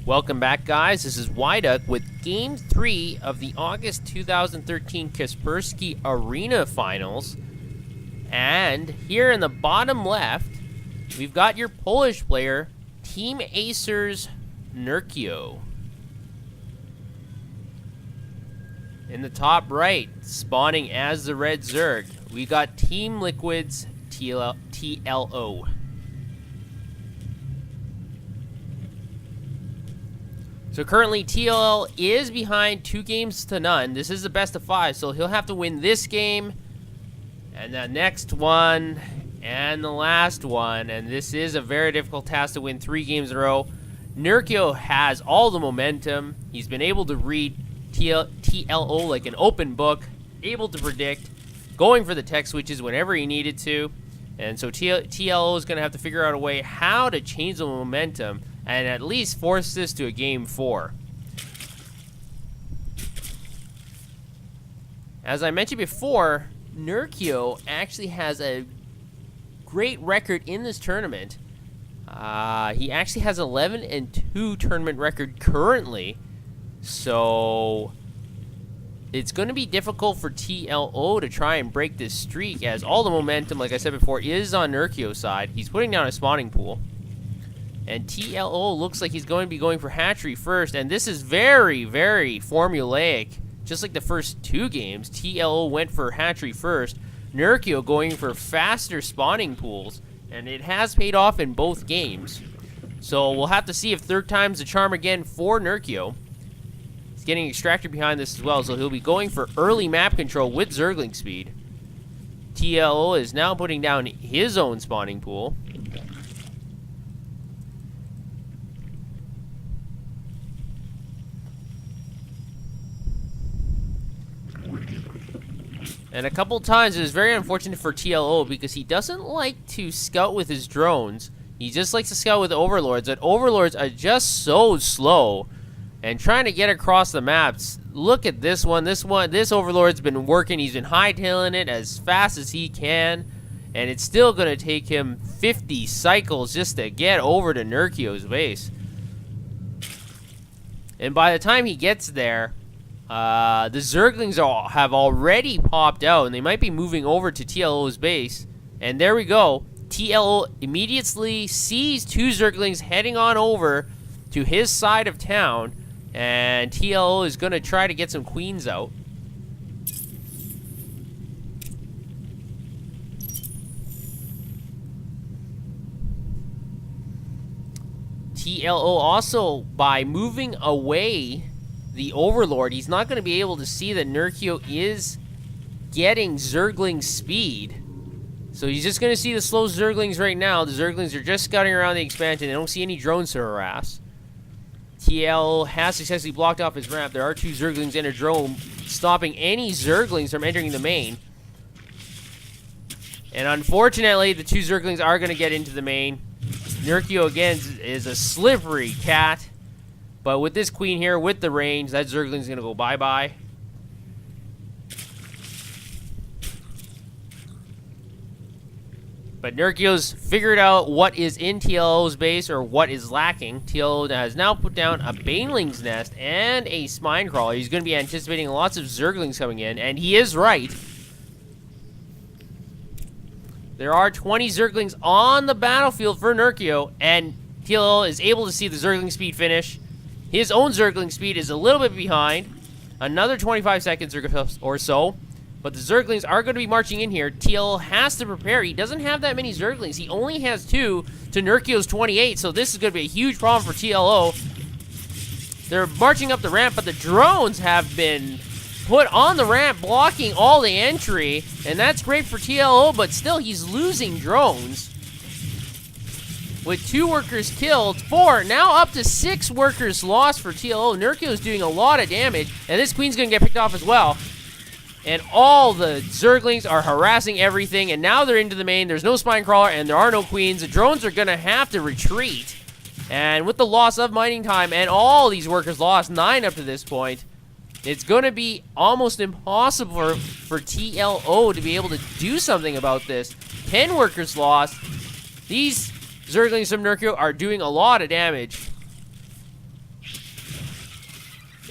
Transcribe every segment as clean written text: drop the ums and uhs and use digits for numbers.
Welcome back, guys. This is Wyduck with Game 3 of the August 2013 Kaspersky Arena Finals. And here in the bottom left, we've got your Polish player, Team Acer's Nerchio. In the top right, spawning as the red Zerg, we got Team Liquid's TLO. So currently, TLO is behind 2-0. This is the best of 5, so he'll have to win this game, and the next one, and the last one. And this is a very difficult task to win 3 games in a row. Nerchio has all the momentum. He's been able to read TLO like an open book, able to predict, going for the tech switches whenever he needed to. And so TLO is going to have to figure out a way how to change the momentum and at least force this to a game 4. As I mentioned before, Nerchio actually has a great record in this tournament. He actually has 11-2 tournament record currently. So it's going to be difficult for TLO to try and break this streak, as all the momentum, like I said before, is on Nerchio's side. He's putting down a spawning pool. And TLO looks like he's going to be going for hatchery first. And this is very, very formulaic. Just like the first 2 games, TLO went for hatchery first. Nerchio going for faster spawning pools. And it has paid off in both games. So we'll have to see if third time's the charm again for Nerchio. He's getting extracted behind this as well, so he'll be going for early map control with Zergling speed. TLO is now putting down his own spawning pool. And a couple times it was very unfortunate for TLO because he doesn't like to scout with his drones. He just likes to scout with overlords. And overlords are just so slow. And trying to get across the maps. Look at this one. This overlord's been working. He's been hightailing it as fast as he can. And it's still going to take him 50 cycles just to get over to Nerchio's base. And by the time he gets there, the Zerglings have already popped out, and they might be moving over to TLO's base. And there we go. TLO immediately sees 2 Zerglings heading on over to his side of town, and TLO is going to try to get some queens out. TLO also, by moving away the Overlord, he's not going to be able to see that Nerchio is getting Zergling speed. So he's just going to see the slow Zerglings right now. The Zerglings are just scouting around the expansion. They don't see any drones to harass. TL has successfully blocked off his ramp. There are 2 Zerglings in a drone, stopping any Zerglings from entering the main. And unfortunately, the 2 Zerglings are going to get into the main. Nerchio, again, is a slippery cat. But with this queen here, with the range, that Zergling's going to go bye-bye. But Nerchio's figured out what is in TLO's base, or what is lacking. TLO has now put down a Baneling's Nest and a Spine Crawler. He's going to be anticipating lots of Zerglings coming in, and he is right. There are 20 Zerglings on the battlefield for Nerchio, and TLO is able to see the Zergling speed finish. His own Zergling speed is a little bit behind. Another 25 seconds or so. But the Zerglings are going to be marching in here. TL has to prepare. He doesn't have that many Zerglings. He only has 2 to Nerchio's 28. So this is going to be a huge problem for TLO. They're marching up the ramp, but the drones have been put on the ramp, blocking all the entry. And that's great for TLO, but still he's losing drones. With 2 workers killed, 4, now up to 6 workers lost for TLO. Nerchio's doing a lot of damage, and this queen's going to get picked off as well. And all the Zerglings are harassing everything, and now they're into the main. There's no Spine Crawler, and there are no queens. The drones are going to have to retreat. And with the loss of mining time, and all these workers lost, 9 up to this point, it's going to be almost impossible for TLO to be able to do something about this. 10 workers lost. These Zerglings from Nerchio are doing a lot of damage.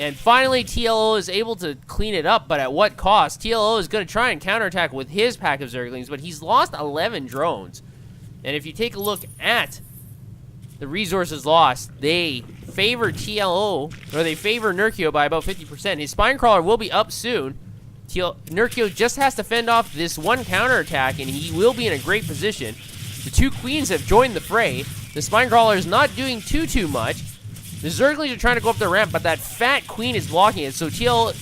And finally, TLO is able to clean it up, but at what cost? TLO is going to try and counterattack with his pack of Zerglings, but he's lost 11 drones. And if you take a look at the resources lost, they favor TLO, or they favor Nerchio by about 50%. His Spinecrawler will be up soon. Nerchio just has to fend off this one counterattack, and he will be in a great position. The two queens have joined the fray. The Spinecrawler is not doing too much. The Zerglings are trying to go up the ramp, but that fat queen is blocking it. So TL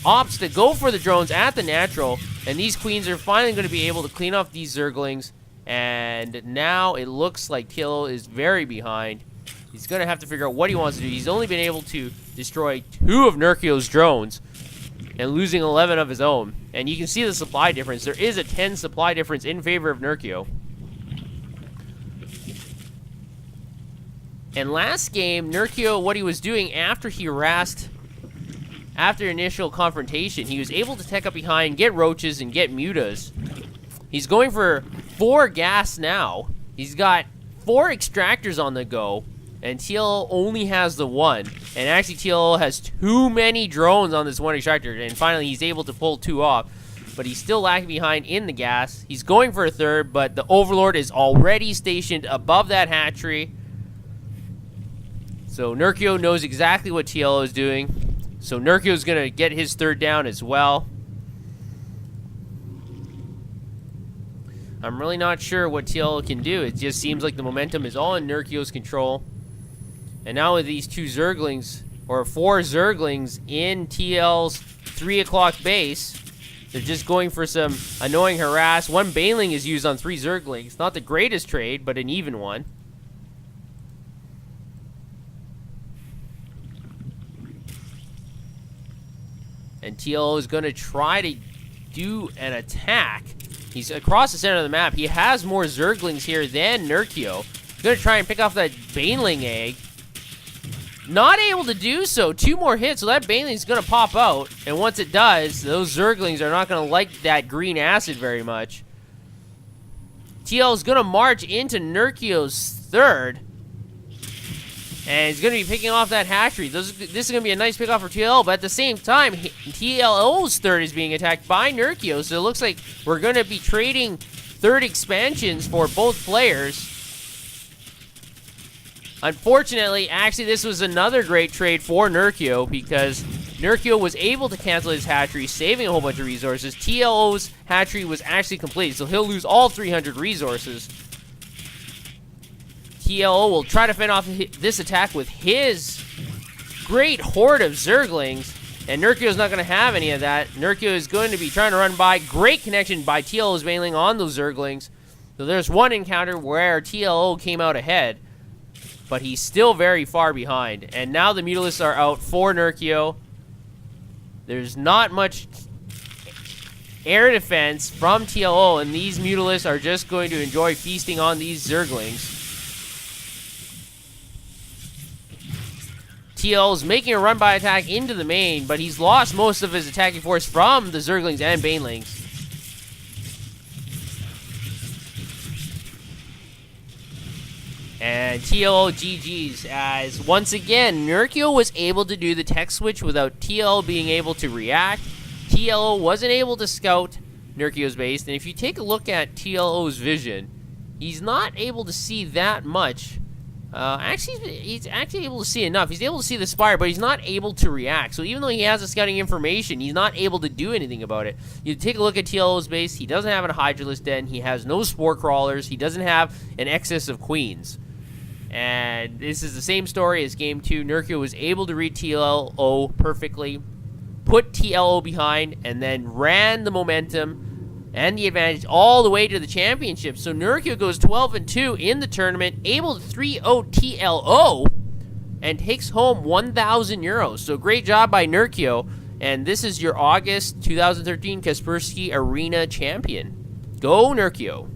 opts to go for the drones at the natural, and these queens are finally going to be able to clean off these Zerglings. And now it looks like TL is very behind. He's going to have to figure out what he wants to do. He's only been able to destroy 2 of Nerchio's drones and losing 11 of his own. And you can see the supply difference. There is a 10 supply difference in favor of Nerchio. And last game, Nerchio, what he was doing after he harassed, after initial confrontation, he was able to tech up behind, get roaches, and get mutas. He's going for 4 gas now. He's got 4 extractors on the go, and TLO only has the 1. And actually, TLO has too many drones on this 1 extractor, and finally he's able to pull 2 off. But he's still lagging behind in the gas. He's going for a 3rd, but the Overlord is already stationed above that hatchery. So Nerchio knows exactly what TLO is doing. So Nerchio is going to get his 3rd down as well. I'm really not sure what TLO can do. It just seems like the momentum is all in Nerchio's control. And now with these 2 Zerglings, or 4 Zerglings in TL's 3 o'clock base, they're just going for some annoying harass. 1 Baneling is used on 3 Zerglings. Not the greatest trade, but an even one. And TLO is going to try to do an attack. He's across the center of the map. He has more Zerglings here than Nerchio. He's going to try and pick off that Baneling egg. Not able to do so. 2 more hits, so that Baneling is going to pop out. And once it does, those Zerglings are not going to like that green acid very much. TL is going to march into Nerchio's 3rd. And he's going to be picking off that hatchery. This is going to be a nice pickoff for TLO, but at the same time, TLO's 3rd is being attacked by Nerchio, so it looks like we're going to be trading 3rd expansions for both players. Unfortunately, actually, this was another great trade for Nerchio, because Nerchio was able to cancel his hatchery, saving a whole bunch of resources. TLO's hatchery was actually completed, so he'll lose all 300 resources. TLO will try to fend off this attack with his great horde of Zerglings, and Nerchio's not going to have any of that. Nerchio is going to be trying to run by. Great connection by TLO's Baneling on those Zerglings. So there's one encounter where TLO came out ahead, but he's still very far behind. And now the Mutalisks are out for Nerchio. There's not much air defense from TLO, and these Mutalisks are just going to enjoy feasting on these Zerglings. TL is making a run-by attack into the main, but he's lost most of his attacking force from the Zerglings and Banelings. And TLO GG's, as once again, Nerchio was able to do the tech switch without TL being able to react. TLO wasn't able to scout Nerchio's base, and if you take a look at TLO's vision, he's not able to see that much. Actually, he's actually able to see enough. He's able to see the spire, but he's not able to react. So even though he has the scouting information, he's not able to do anything about it. You take a look at TLO's base. He doesn't have a Hydralisk Den. He has no Spore Crawlers. He doesn't have an excess of Queens. And this is the same story as Game 2. Nerchio was able to read TLO perfectly, put TLO behind, and then ran the momentum and the advantage all the way to the championship. So Nerchio goes 12-2 in the tournament, able to 3-0 TLO, and takes home 1,000 euros. So great job by Nerchio, and this is your August 2013 Kaspersky Arena champion. Go Nerchio.